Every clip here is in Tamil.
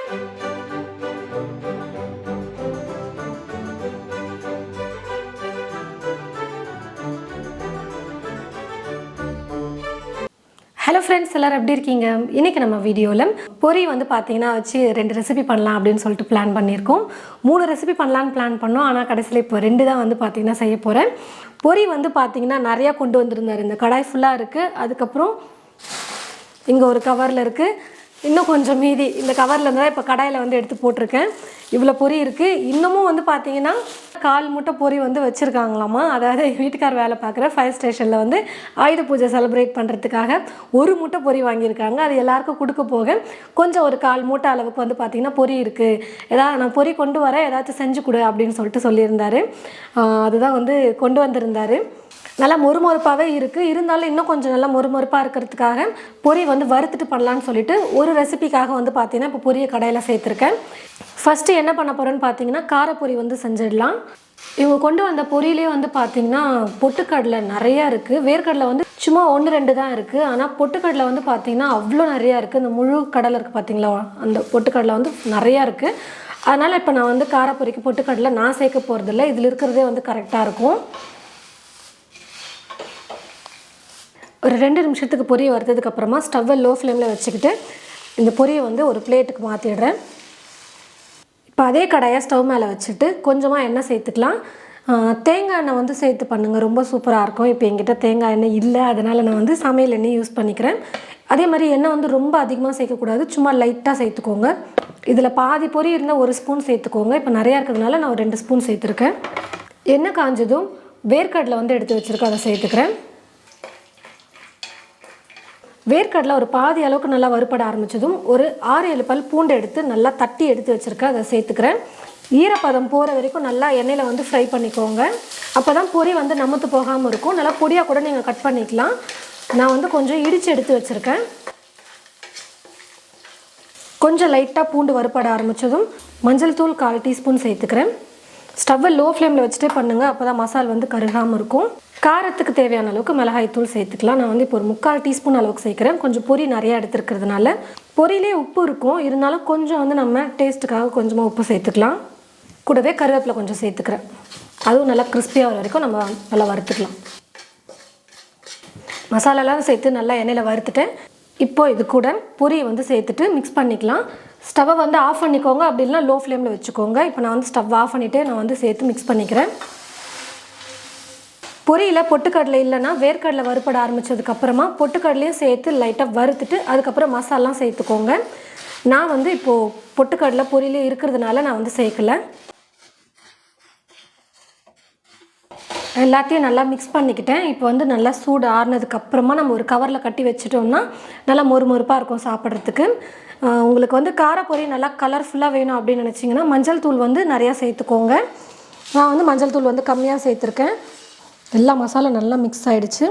Hello friends, எல்லாரும் எப்படி இருக்கீங்க? இன்னைக்கு நம்ம வீடியோல பொரி வந்து பாத்தீங்கன்னா வச்சு ரெண்டு ரெசிபி பண்ணலாம் அப்படினு சொல்லிட்டு பிளான் பண்ணியிருக்கோம். மூணு ரெசிபி பண்ணலாம்னு பிளான் பண்ணோம். ஆனா கடைசில இப்போ ரெண்டு தான் வந்து பாத்தீங்கன்னா செய்ய போறேன். பொரி வந்து பாத்தீங்கன்னா நிறைய கொண்டு வந்திருந்தாரு. இந்த கடாய் ஃபுல்லா இருக்கு. அதுக்கு அப்புறம் இங்க ஒரு கவர்ல இருக்கு. இன்னும் கொஞ்சம் மீதி இந்த கவர்ல இருந்தா இப்ப கடாயில வந்து எடுத்து போட்டுருக்கேன். இவ்ளோ பொரி இருக்கு. இன்னமும் வந்து பாத்தீங்கன்னா கால் மூட்டை பொரி வந்து வச்சிருக்காங்களாமா. அதாவது வீட்டுக்கார் வேலை பார்க்குற ஃபயர் ஸ்டேஷன்ல வந்து ஆயுத பூஜை செலிப்ரேட் பண்றதுக்காக ஒரு மூட்டை பொரி வாங்கியிருக்காங்க. அது எல்லாருக்கும் கொடுக்க போக கொஞ்சம் ஒரு கால் மூட்டை அளவுக்கு வந்து பாத்தீங்கன்னா பொரி இருக்கு. ஏதாவது நான் பொரி கொண்டு வரேன், ஏதாச்சும் செஞ்சு கொடு அப்படின்னு சொல்லிட்டு சொல்லியிருந்தாரு. அதுதான் வந்து கொண்டு வந்திருந்தாரு. நல்லா மொறுமொறுப்பாகவே இருக்குது. இருந்தாலும் இன்னும் கொஞ்சம் நல்லா மொறுமொறுப்பாக இருக்கிறதுக்காக பொரி வந்து வறுத்துட்டு பண்ணலான்னு சொல்லிட்டு ஒரு ரெசிபிக்காக வந்து பார்த்தீங்கன்னா இப்போ பொரியை கடையில் சேர்த்துருக்கேன். ஃபஸ்ட்டு என்ன பண்ண போகிறேன்னு பார்த்தீங்கன்னா காரப்பொரி வந்து செஞ்சிடலாம். இவங்க கொண்டு வந்த பொரியிலே வந்து பார்த்தீங்கன்னா பொட்டுக்கடலை நிறையா இருக்குது. வேர்க்கடலை வந்து சும்மா 1-2 தான் இருக்குது. ஆனால் பொட்டுக்கடலை வந்து பார்த்தீங்கன்னா அவ்வளோ நிறையா இருக்குது. இந்த முழு கடலை இருக்குது பார்த்தீங்களா, அந்த பொட்டுக்கடலை வந்து நிறையா இருக்குது. அதனால் இப்போ நான் வந்து காரப்பொரிக்கு பொட்டுக்கடலை நான் சேர்க்க போகிறதில்ல. இதில் இருக்கிறதே வந்து கரெக்டாக இருக்கும். ஒரு 2 நிமிஷத்துக்கு பொரியை வறுத்ததுக்கப்புறமா ஸ்டவ்வை லோ ஃப்ளேமில் வச்சுக்கிட்டு இந்த பொரியை வந்து ஒரு பிளேட்டுக்கு மாற்றிடுறேன். இப்போ அதே கடாயை ஸ்டவ் மேலே வச்சுட்டு கொஞ்சமாக எண்ணெய் சேர்த்துக்கலாம். தேங்காய் எண்ணெய் வந்து சேர்த்து பண்ணுங்கள், ரொம்ப சூப்பராக இருக்கும். இப்போ என்கிட்ட தேங்காய் எண்ணெய் இல்லை, அதனால் நான் வந்து சமையல் எண்ணெய் யூஸ் பண்ணிக்கிறேன். அதே மாதிரி எண்ணெய் வந்து ரொம்ப அதிகமாக சேர்க்கக்கூடாது, சும்மா லைட்டாக சேர்த்துக்கோங்க. இதில் பாதி பொரி இருந்தால் 1 ஸ்பூன் சேர்த்துக்கோங்க. இப்போ நிறையா இருக்கிறதுனால நான் ஒரு 2 ஸ்பூன் சேர்த்துருக்கேன். எண்ணெய் காஞ்சதும் வேர்க்கடலை வந்து எடுத்து வச்சுருக்கேன், அதை சேர்த்துக்கிறேன். வேர்க்கடலை ஒரு பாதி அளவுக்கு நல்லா வறுபட ஆரம்பித்ததும் ஒரு 6-7 பல் பூண்டு எடுத்து நல்லா தட்டி எடுத்து வச்சுருக்கேன், அதை சேர்த்துக்கிறேன். ஈரப்பதம் போகிற வரைக்கும் நல்லா எண்ணெயில் வந்து ஃப்ரை பண்ணிக்கோங்க. அப்போ தான் பொரி வந்து நமத்து போகாமல் இருக்கும். நல்லா பொடியாக கூட நீங்கள் கட் பண்ணிக்கலாம். நான் வந்து கொஞ்சம் இடித்து எடுத்து வச்சுருக்கேன். கொஞ்சம் லைட்டாக பூண்டு வறுபட ஆரம்பித்ததும் மஞ்சள் தூள் 1/4 டீஸ்பூன் சேர்த்துக்கிறேன். ஸ்டவ்வை லோ ஃப்ளேமில் வச்சுட்டே பண்ணுங்கள், அப்போ தான் மசால் வந்து கருகாமல் இருக்கும். காரத்துக்கு தேவையான அளவுக்கு மிளகாய் தூள் சேர்த்துக்கலாம். நான் வந்து இப்போ ஒரு 3/4 டீஸ்பூன் அளவுக்கு சேர்க்குறேன். கொஞ்சம் பொரி நிறையா எடுத்துருக்கிறதுனால பொரியிலே உப்பு இருக்கும். இருந்தாலும் கொஞ்சம் வந்து நம்ம டேஸ்ட்டுக்காக கொஞ்சமாக உப்பு சேர்த்துக்கலாம். கூடவே கருவேப்பிலை கொஞ்சம் சேர்த்துக்கிறேன். அதுவும் நல்லா கிறிஸ்பியாக வர வரைக்கும் நம்ம நல்லா வறுத்துக்கலாம். மசாலாலாம் சேர்த்து நல்லா எண்ணெயில் வறுத்துட்டேன். இப்போது இது கூட பொரியை வந்து சேர்த்துட்டு மிக்ஸ் பண்ணிக்கலாம். ஸ்டவ்வை வந்து ஆஃப் பண்ணிக்கோங்க, அப்படி இல்லைனா லோ ஃப்ளேமில் வச்சுக்கோங்க. இப்போ நான் வந்து ஸ்டவ் ஆஃப் பண்ணிவிட்டு நான் வந்து சேர்த்து மிக்ஸ் பண்ணிக்கிறேன். பொரியில் பொட்டுக்கடலை இல்லைன்னா வேர்க்கடலை வறுபட ஆரம்பித்ததுக்கப்புறமா பொட்டுக்கடலையும் சேர்த்து லைட்டாக வறுத்துட்டு அதுக்கப்புறம் மசாலாம் சேர்த்துக்கோங்க. நான் வந்து இப்போது பொட்டுக்கடலை பொரியிலே இருக்கிறதுனால நான் வந்து சேர்க்கலை. எல்லாத்தையும் நல்லா மிக்ஸ் பண்ணிக்கிட்டேன். இப்போ வந்து நல்லா சூடு ஆறுனதுக்கப்புறமா நம்ம ஒரு கவரில் கட்டி வச்சுட்டோம்னா நல்லா மொறுமொறுப்பாக இருக்கும் சாப்பிட்றதுக்கு. உங்களுக்கு வந்து காரப்பொரி நல்லா கலர்ஃபுல்லாக வேணும் அப்படின்னு நினச்சிங்கன்னா மஞ்சள் தூள் வந்து நிறையா சேர்த்துக்கோங்க. நான் வந்து மஞ்சள் தூள் வந்து கம்மியாக சேர்த்துருக்கேன். எல்லா மசாலா நல்லா மிக்ஸ் ஆகிடுச்சு.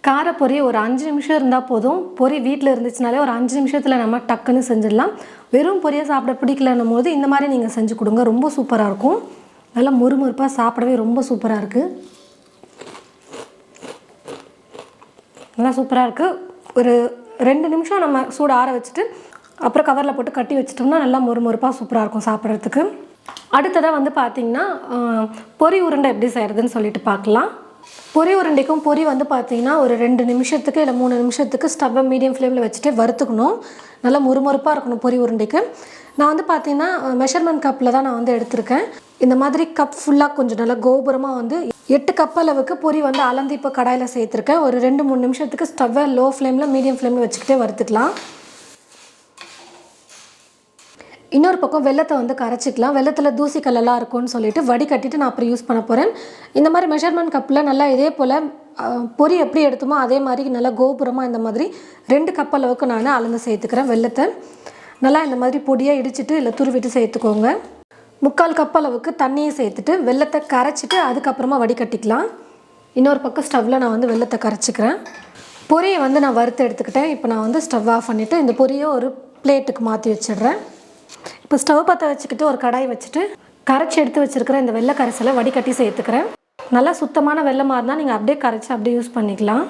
காரப்பொரி ஒரு 5 நிமிஷம் இருந்தால் போதும். பொரி வீட்டில் இருந்துச்சுனாலே ஒரு 5 நிமிஷத்தில் நம்ம டக்குன்னு செஞ்சிடலாம். வெறும் பொரியை சாப்பிட பிடிக்கலன்னும் போது இந்த மாதிரி நீங்கள் செஞ்சு கொடுங்க, ரொம்ப சூப்பராக இருக்கும். நல்லா மொறுமொறுப்பாக சாப்பிடவே ரொம்ப சூப்பராக இருக்குது. நல்லா சூப்பராக இருக்குது. ஒரு 2 நிமிஷம் நம்ம சூடு ஆற வச்சுட்டு அப்புறம் கவரில் போட்டு கட்டி வச்சிட்டோம்னா நல்லா மொறுமொறுப்பாக சூப்பராக இருக்கும் சாப்பிட்றதுக்கு. அடுத்ததாக வந்து பார்த்திங்கன்னா பொரி உருண்டை எப்படி செய்கிறதுன்னு சொல்லிட்டு பார்க்கலாம். பொரி உருண்டைக்கும் பொரி வந்து பார்த்திங்கன்னா ஒரு 2 நிமிஷத்துக்கு இல்லை 3 நிமிஷத்துக்கு ஸ்டவ்வை மீடியம் ஃப்ளேமில் வச்சுட்டு வறுத்துக்கணும். நல்லா மொறுமொறுப்பாக இருக்கணும் பொரி உருண்டைக்கு. நான் வந்து பார்த்திங்கன்னா மெஷர்மெண்ட் கப்பில் தான் நான் வந்து எடுத்திருக்கேன். இந்த மாதிரி கப் ஃபுல்லாக கொஞ்சம் நல்லா கோபுரமாக வந்து 8 கப் அளவுக்கு பொரி வந்து அளந்து இப்போ கடாயில் சேர்த்துருக்கேன். ஒரு 2-3 நிமிஷத்துக்கு ஸ்டவ்வை லோ ஃப்ளேமில் மீடியம் ஃப்ளேமில் வச்சுக்கிட்டே வறுத்துக்கலாம். இன்னொரு பக்கம் வெல்லத்தை வந்து கரைச்சிக்கலாம். வெல்லத்தில் தூசிக்கல்லாம் இருக்கும்னு சொல்லிட்டு வடிகட்டிட்டு நான் அப்புறம் யூஸ் பண்ண போகிறேன். இந்த மாதிரி மெஷர்மெண்ட் கப்பில் நல்லா இதே போல் பொரி எப்படி எடுத்துமோ அதே மாதிரி நல்லா கோபுரமாக இந்த மாதிரி 2 கப் அளவுக்கு நான் அளந்து சேர்த்துக்கிறேன். வெல்லத்தை நல்லா இந்த மாதிரி பொடியாக இடிச்சிட்டு இல்லை துருவிட்டு சேர்த்துக்கோங்க. 3/4 கப் அளவுக்கு தண்ணியை சேர்த்துட்டு வெல்லத்தை கரைச்சிட்டு அதுக்கப்புறமா வடிகட்டிக்கலாம். இன்னொரு பக்கம் ஸ்டவ்வில் நான் வந்து வெல்லத்தை கரைச்சிக்கிறேன். பொரியை வந்து நான் வறுத்து எடுத்துக்கிட்டேன். இப்போ நான் வந்து ஸ்டவ் ஆஃப் பண்ணிவிட்டு இந்த பொரியை ஒரு பிளேட்டுக்கு மாற்றி வச்சிடுறேன். இப்போ ஸ்டவ் பற்ற வச்சுக்கிட்டு ஒரு கடாய் வச்சுட்டு கரைச்சி எடுத்து வச்சுருக்கிற இந்த வெள்ளை கரைசலை வடிகட்டி சேர்த்துக்கிறேன். நல்லா சுத்தமான வெல்லமாக இருந்தால் நீங்கள் அப்படியே கரைச்சி அப்படியே யூஸ் பண்ணிக்கலாம்.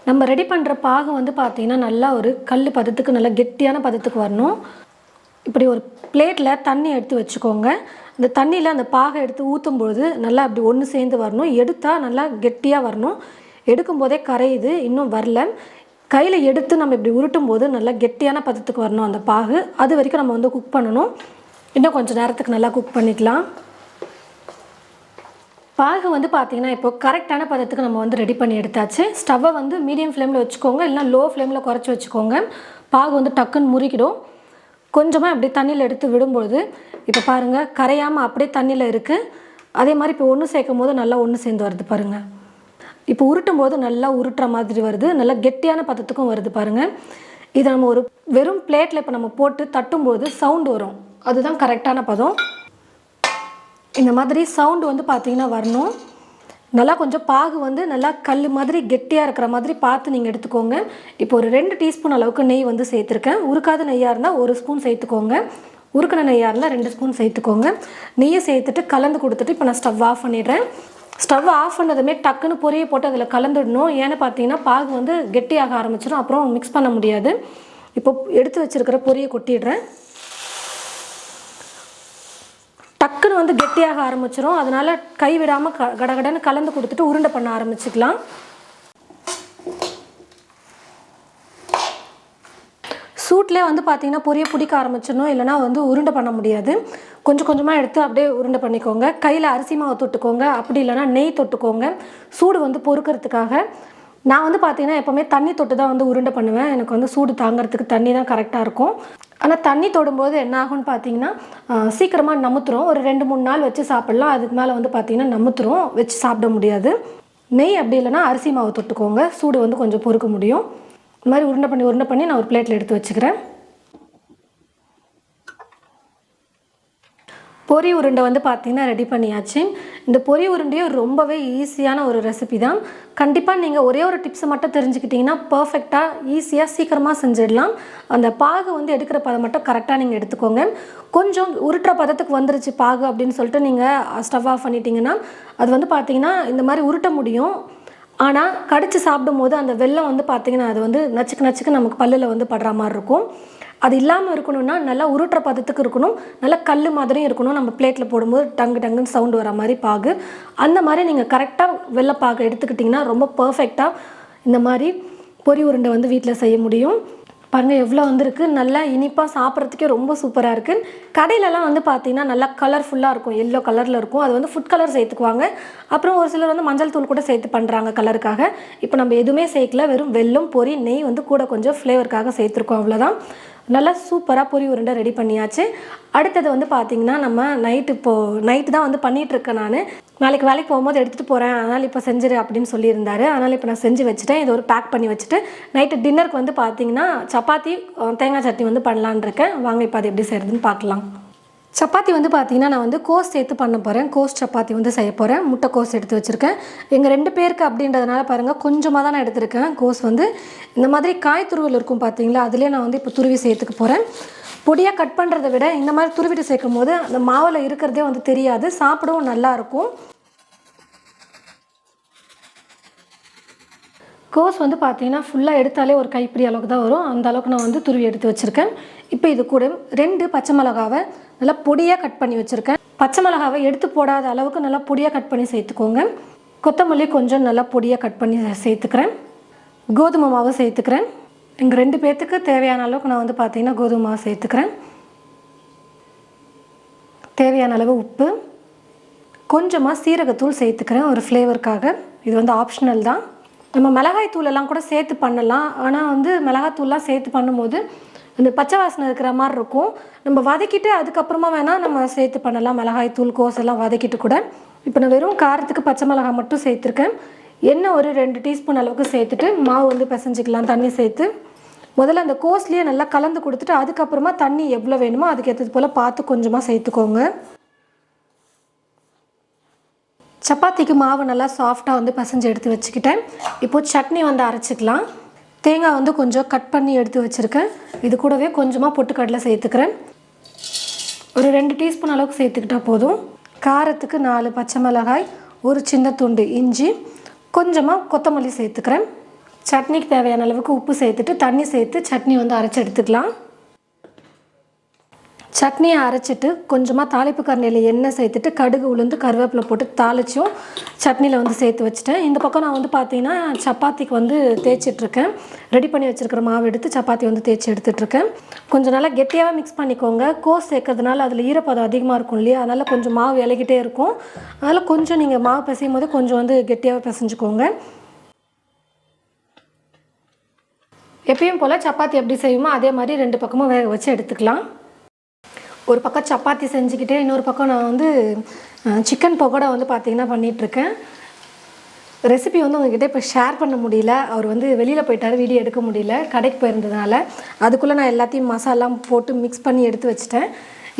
நம்ம ரெடி பண்ணுற பாகு வந்து பார்த்திங்கன்னா நல்லா ஒரு கல் பதத்துக்கு நல்லா கெட்டியான பதத்துக்கு வரணும். இப்படி ஒரு பிளேட்டில் தண்ணி எடுத்து வச்சுக்கோங்க. அந்த தண்ணியில் அந்த பாகை எடுத்து ஊற்றும்பொழுது நல்லா அப்படி ஒன்று சேர்ந்து வரணும். எடுத்தால் நல்லா கெட்டியாக வரணும். எடுக்கும்போதே கரையுது, இன்னும் வரல. கையில் எடுத்து நம்ம இப்படி உருட்டும் போது நல்லா கெட்டியான பதத்துக்கு வரணும் அந்த பாகு. அது வரைக்கும் நம்ம வந்து குக் பண்ணணும். இன்னும் கொஞ்சம் நேரத்துக்கு நல்லா குக் பண்ணிக்கலாம். பாகு வந்து பார்த்திங்கன்னா இப்போ கரெக்டான பதத்துக்கு நம்ம வந்து ரெடி பண்ணி எடுத்தாச்சு. ஸ்டவ்வை வந்து மீடியம் ஃப்ளேமில் வச்சுக்கோங்க, இல்லைனா லோ ஃப்ளேமில் குறைச்சி வச்சுக்கோங்க. பாகு வந்து டக்குன்னு முறிக்கிடும். கொஞ்சமாக அப்படி தண்ணியில் எடுத்து விடும்போது இப்போ பாருங்கள் கரையாமல் அப்படியே தண்ணியில் இருக்குது. அதே மாதிரி இப்போ ஒன்று சேர்க்கும் போது நல்லா ஒன்று சேர்ந்து வருது பாருங்கள். இப்போ உருட்டும் போது நல்லா உருட்டுற மாதிரி வருது, நல்லா கெட்டியான பதத்துக்கும் வருது பாருங்கள். இதை நம்ம ஒரு வெறும் பிளேட்டில் இப்போ நம்ம போட்டு தட்டும்போது சவுண்டு வரும், அதுதான் கரெக்டான பதம். இந்த மாதிரி சவுண்டு வந்து பார்த்திங்கன்னா வரணும். நல்லா கொஞ்சம் பாகு வந்து நல்லா கல் மாதிரி கெட்டியாக இருக்கிற மாதிரி பார்த்து நீங்கள் எடுத்துக்கோங்க. இப்போ ஒரு 2 டீஸ்பூன் அளவுக்கு நெய் வந்து சேர்த்துருக்கேன். உருக்காத நெய்யாக இருந்தால் 1 ஸ்பூன் சேர்த்துக்கோங்க, உருக்கின நெய்யாக இருந்தால் 2 ஸ்பூன் சேர்த்துக்கோங்க. நெய்யை சேர்த்துட்டு கலந்து கொடுத்துட்டு இப்போ நான் ஸ்டவ் ஆஃப் பண்ணிடுறேன். ஸ்டவ் ஆஃப் பண்ணதுமே டக்குன்னு பொரியை போட்டு அதில் கலந்துடணும். ஏன்னு பார்த்தீங்கன்னா பாகு வந்து கெட்டியாக ஆரம்பிச்சிடும், அப்புறம் மிக்ஸ் பண்ண முடியாது. இப்போ எடுத்து வச்சுருக்கிற பொரியை கொட்டிடுறேன். டக்குன்னு வந்து கெட்டியாக ஆரம்பிச்சிடும், அதனால் கை விடாமல் கடகடன்னு கலந்து கொடுத்துட்டு உருண்டை பண்ண ஆரம்பிச்சுக்கலாம். சூட்லேயே வந்து பார்த்திங்கன்னா பொரியை பிடிக்க ஆரம்பிச்சிடணும், இல்லைனா வந்து உருண்டை பண்ண முடியாது. கொஞ்சம் கொஞ்சமாக எடுத்து அப்படியே உருண்டை பண்ணிக்கோங்க. கையில் அரிசி மாவு தொட்டுக்கோங்க, அப்படி இல்லைனா நெய் தொட்டுக்கோங்க, சூடு வந்து பொறுக்கிறதுக்காக. நான் வந்து பார்த்திங்கன்னா எப்போவுமே தண்ணி தொட்டு தான் வந்து உருண்டை பண்ணுவேன். எனக்கு வந்து சூடு தாங்கிறதுக்கு தண்ணி தான் கரெக்டாக இருக்கும். ஆனால் தண்ணி தொடும்போது என்ன ஆகும்னு பார்த்தீங்கன்னா சீக்கிரமாக நமுத்துரும். ஒரு 2-3 நாள் வச்சு சாப்பிட்லாம், அதுக்கு மேலே வந்து பார்த்திங்கன்னா நமுத்துரும், வச்சு சாப்பிட முடியாது. நெய் அப்படி இல்லைனா அரிசி மாவு தொட்டுக்கோங்க, சூடு வந்து கொஞ்சம் பொறுக்க முடியும். இந்த மாதிரி உருண்டை பண்ணி நான் ஒரு பிளேட்டில் எடுத்து வச்சுக்கிறேன். பொரி உருண்டை வந்து பார்த்திங்கன்னா ரெடி பண்ணியாச்சு. இந்த பொரி உருண்டையும் ரொம்பவே ஈஸியான ஒரு ரெசிபி தான். கண்டிப்பாக நீங்கள் ஒரே ஒரு டிப்ஸை மட்டும் தெரிஞ்சுக்கிட்டிங்கன்னா பர்ஃபெக்டாக ஈஸியாக சீக்கிரமாக செஞ்சிடலாம். அந்த பாகு வந்து எடுக்கிற பதம் மட்டும் கரெக்டாக நீங்கள் எடுத்துக்கோங்க. கொஞ்சம் உருட்டுற பதத்துக்கு வந்துருச்சு பாகு அப்படின்னு சொல்லிட்டு நீங்கள் ஸ்டவ் ஆஃப் பண்ணிட்டீங்கன்னா அது வந்து பார்த்திங்கன்னா இந்த மாதிரி உருட்ட முடியும். ஆனால் கடித்து சாப்பிடும் போது அந்த வெல்லம் வந்து பார்த்திங்கன்னா அது வந்து நச்சுக்கு நமக்கு பல்லில் வந்து படுற மாதிரி இருக்கும். அது இல்லாமல் இருக்கணும்னா நல்லா உருட்டுற பதத்துக்கு இருக்கணும், நல்லா கல் மாதிரியும் இருக்கணும். நம்ம பிளேட்டில் போடும்போது டங்குன்னு சவுண்டு வர மாதிரி பாகு, அந்த மாதிரி நீங்கள் கரெக்டாக வெள்ளைப்பாகு எடுத்துக்கிட்டிங்கன்னா ரொம்ப பர்ஃபெக்டாக இந்த மாதிரி பொரி உருண்டை வந்து வீட்டில் செய்ய முடியும். பாருங்கள் எவ்வளோ வந்துருக்கு, நல்லா இனிப்பாக சாப்பிட்றதுக்கே ரொம்ப சூப்பராக இருக்குது. கடையிலலாம் வந்து பார்த்திங்கன்னா நல்லா கலர்ஃபுல்லாக இருக்கும், எல்லோ கலரில் இருக்கும். அது வந்து ஃபுட் கலர் சேர்த்துக்குவாங்க. அப்புறம் ஒரு சிலர் வந்து மஞ்சள் தூள் கூட சேர்த்து பண்ணுறாங்க கலருக்காக. இப்போ நம்ம எதுவுமே சேர்க்கல, வெறும் வெல்லம், பொரி, நெய் வந்து கூட கொஞ்சம் ஃப்ளேவருக்காக சேர்த்துருக்கோம், அவ்வளோதான். நல்லா சூப்பராக பொரி உருண்டை ரெடி பண்ணியாச்சு. அடுத்தது வந்து பார்த்திங்கன்னா நம்ம நைட்டு தான் வந்து பண்ணிகிட்ருக்கேன். நாளைக்கு வேலைக்கு போகும்போது எடுத்துகிட்டு போகிறேன், அதனால் இப்போ செஞ்சிரு அப்படின்னு சொல்லியிருந்தாரு. அதனால் இப்போ நான் செஞ்சு வச்சுட்டேன். இது ஒரு பேக் பண்ணி வச்சுட்டு நைட்டு டின்னருக்கு வந்து பார்த்திங்கன்னா சப்பாத்தி தேங்காய் சட்னி வந்து பண்ணலான் இருக்கேன். வாங்க இப்போ அது எப்படி செய்கிறதுன்னு பார்க்கலாம். சப்பாத்தி வந்து பார்த்திங்கன்னா நான் வந்து கோஸ் சேர்த்து பண்ண போகிறேன். கோஸ் சப்பாத்தி வந்து செய்ய போகிறேன். முட்டை கோஸ் எடுத்து வச்சுருக்கேன். எங்கள் 2 பேருக்கு அப்படின்றதுனால பாருங்கள் கொஞ்சமாக தான் நான் எடுத்துருக்கேன். கோஸ் வந்து இந்த மாதிரி காய் துருவல் இருக்கும் பார்த்திங்களா, அதுலேயே நான் வந்து இப்போ துருவி சேர்த்துக்க போகிறேன். பொடியாக கட் பண்ணுறதை விட இந்த மாதிரி துருவிட்டு சேர்க்கும் போது அந்த மாவில் இருக்கிறதே வந்து தெரியாது, சாப்பிடவும் நல்லாயிருக்கும். கோஸ் வந்து பார்த்திங்கன்னா ஃபுல்லாக எடுத்தாலே ஒரு கைப்பிடி அளவுக்கு தான் வரும், அந்த அளவுக்கு நான் வந்து துருவி எடுத்து வச்சுருக்கேன். இப்போ இது கூட 2 பச்சை மிளகாவை நல்லா பொடியாக கட் பண்ணி வச்சுருக்கேன். பச்சை மிளகாவை எடுத்து போடாத அளவுக்கு நல்லா பொடியாக கட் பண்ணி சேர்த்துக்கோங்க. கொத்தமல்லி கொஞ்சம் நல்லா பொடியாக கட் பண்ணி சேர்த்துக்கிறேன். கோதுமை மாவு சேர்த்துக்கிறேன். எங்கள் 2 பேர்த்துக்கு தேவையான அளவுக்கு நான் வந்து பார்த்திங்கன்னா கோதுமை மாவு சேர்த்துக்கிறேன். தேவையான அளவு உப்பு, கொஞ்சமாக சீரகத்தூள் சேர்த்துக்கிறேன் ஒரு ஃப்ளேவருக்காக. இது வந்து ஆப்ஷனல் தான். நம்ம மிளகாய் தூளெல்லாம் கூட சேர்த்து பண்ணலாம், ஆனால் வந்து மிளகாத்தூள்லாம் சேர்த்து பண்ணும்போது இந்த பச்சை வாசனை இருக்கிற மாதிரி இருக்கும். நம்ம வதக்கிட்டு அதுக்கப்புறமா வேணால் நம்ம சேர்த்து பண்ணலாம், மிளகாய் தூள் கோஸ் எல்லாம் வதக்கிட்டு கூட. இப்போ நான் வெறும் காரத்துக்கு பச்சை மிளகாய் மட்டும் சேர்த்துருக்கேன். எண்ணெய் ஒரு 2 டீஸ்பூன் அளவுக்கு சேர்த்துட்டு மாவு வந்து பிசைஞ்சிக்கலாம் தண்ணி சேர்த்து. முதல்ல அந்த கோஸ்லேயே நல்லா கலந்து கொடுத்துட்டு அதுக்கப்புறமா தண்ணி எவ்வளோ வேணுமோ அதுக்கு ஏற்றது போல் பார்த்து கொஞ்சமாக சேர்த்துக்கோங்க. சப்பாத்திக்கு மாவு நல்லா சாஃப்டாக வந்து பிசைஞ்சு எடுத்து வச்சுக்கிட்டேன். இப்போது சட்னி வந்து அரைச்சிக்கலாம். தேங்காய் வந்து கொஞ்சம் கட் பண்ணி எடுத்து வச்சுருக்கேன். இது கூடவே கொஞ்சமாக பொட்டுக்கடலை சேர்த்துக்கிறேன். ஒரு 2 டீஸ்பூன் அளவுக்கு சேர்த்துக்கிட்டால் போதும். காரத்துக்கு 4 பச்சை மிளகாய், ஒரு சின்ன துண்டு இஞ்சி, கொஞ்சமாக கொத்தமல்லி சேர்த்துக்கிறேன். சட்னிக்கு தேவையான அளவுக்கு உப்பு சேர்த்துட்டு தண்ணி சேர்த்து சட்னி வந்து அரைச்சி எடுத்துக்கலாம். சட்னியை அரைச்சிட்டு கொஞ்சமாக தாளிப்பு கரண்டியில் எண்ணெய் சேர்த்துட்டு கடுகு உளுந்து கருவேப்பிலை போட்டு தாளிச்சும் சட்னியில் வந்து சேர்த்து வச்சுட்டேன். இந்த பக்கம் நான் வந்து பார்த்தீங்கன்னா சப்பாத்திக்கு வந்து தேய்ச்சிட்ருக்கேன். ரெடி பண்ணி வச்சுருக்கிற மாவு எடுத்து சப்பாத்தி வந்து தேய்ச்சி எடுத்துகிட்ருக்கேன். கொஞ்சம் நல்லா கெட்டியாகவே மிக்ஸ் பண்ணிக்கோங்க. கோஸ் சேர்க்கறதுனால அதில் ஈரப்பதம் அதிகமாக இருக்கும் இல்லையா, அதனால் கொஞ்சம் மாவு இலகிட்டே இருக்கும். அதனால் கொஞ்சம் நீங்கள் மாவு பிசையும் போது கொஞ்சம் வந்து கெட்டியாகவே பிசைஞ்சுக்கோங்க. எப்பயும் போல் சப்பாத்தி எப்படி செய்வோமோ அதே மாதிரி 2 பக்கமும் வேக வச்சு எடுத்துக்கலாம். ஒரு பக்கம் சப்பாத்தி செஞ்சுக்கிட்டே இன்னொரு பக்கம் நான் வந்து சிக்கன் பக்கோடா வந்து பார்த்திங்கன்னா பண்ணிகிட்ருக்கேன். ரெசிபி வந்து உங்ககிட்ட இப்போ ஷேர் பண்ண முடியல. அவர் வந்து வெளியில் போயிட்டார், வீடியோ எடுக்க முடியல, கடைக்கு போயிருந்ததுனால. அதுக்குள்ளே நான் எல்லாத்தையும் மசாலாம் போட்டு மிக்ஸ் பண்ணி எடுத்து வச்சுட்டேன்.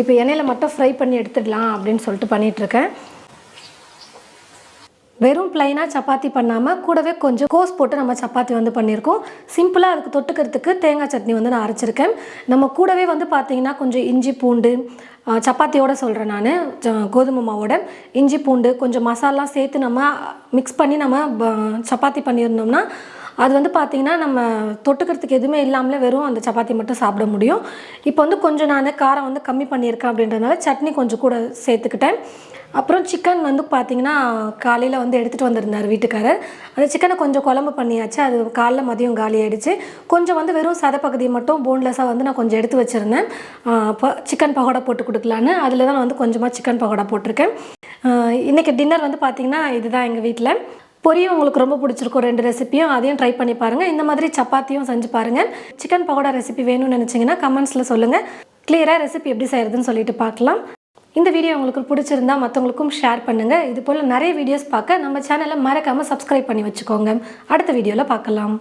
இப்போ எண்ணெயில் மட்டும் ஃப்ரை பண்ணி எடுத்துடலாம் அப்படின்னு சொல்லிட்டு பண்ணிகிட்ருக்கேன். வெறும் ப்ளைனாக சப்பாத்தி பண்ணாமல் கூடவே கொஞ்சம் கோஸ் போட்டு நம்ம சப்பாத்தி வந்து பண்ணியிருக்கோம். சிம்பிளாக அதுக்கு தொட்டுக்கிறதுக்கு தேங்காய் சட்னி வந்து நான் அரைச்சிருக்கேன். நம்ம கூடவே வந்து பார்த்திங்கன்னா கொஞ்சம் இஞ்சி பூண்டு, சப்பாத்தியோடு சொல்கிறேன் நான், கோதுமை மாவோட இஞ்சி பூண்டு கொஞ்சம் மசாலாம் சேர்த்து நம்ம மிக்ஸ் பண்ணி நம்ம சப்பாத்தி பண்ணியிருந்தோம்னா அது வந்து பார்த்திங்கன்னா நம்ம தொட்டுக்கிறதுக்கு எதுவுமே இல்லாமலே வெறும் அந்த சப்பாத்தி மட்டும் சாப்பிட முடியும். இப்போ வந்து கொஞ்சம் நான் காரம் வந்து கம்மி பண்ணியிருக்கேன் அப்படின்றதுனால சட்னி கொஞ்சம் கூட சேர்த்துக்கிட்டேன். அப்புறம் சிக்கன் வந்து பார்த்திங்கன்னா காலையில் வந்து எடுத்துகிட்டு வந்திருந்தார் வீட்டுக்காரர். அந்த சிக்கனை கொஞ்சம் குழம்பு பண்ணியாச்சு. அது காலைல மதியம் காலி ஆகிடுச்சு. கொஞ்சம் வந்து வெறும் சதைப்பகுதியை மட்டும் போன்லெஸ்ஸாக வந்து நான் கொஞ்சம் எடுத்து வச்சுருந்தேன். சிக்கன் பகோடா போட்டு கொடுக்கலான்னு அதில் தான் நான் வந்து கொஞ்சமாக சிக்கன் பகோடா போட்டிருக்கேன். இன்றைக்கி டின்னர் வந்து பார்த்திங்கன்னா இதுதான் எங்கள் வீட்டில். பொரியும் உங்களுக்கு ரொம்ப பிடிச்சிருக்கும். 2 ரெசிப்பியும் அதையும் ட்ரை பண்ணி பாருங்கள். இந்த மாதிரி சப்பாத்தியும் செஞ்சு பாருங்கள். சிக்கன் பகோடா ரெசிபி வேணும்னு நினச்சிங்கன்னா கமெண்ட்ஸில் சொல்லுங்கள். கிளியராக ரெசிபி எப்படி செய்கிறதுன்னு சொல்லிட்டு பார்க்கலாம். இந்த வீடியோ உங்களுக்கு பிடிச்சிருந்தா மற்றவங்களுக்கும் ஷேர் பண்ணுங்கள். இது போல் நிறைய வீடியோஸ் பார்க்க நம்ம சேனலை மறக்காமல் சப்ஸ்கிரைப் பண்ணி வச்சுக்கோங்க. அடுத்த வீடியோவில் பார்க்கலாம்.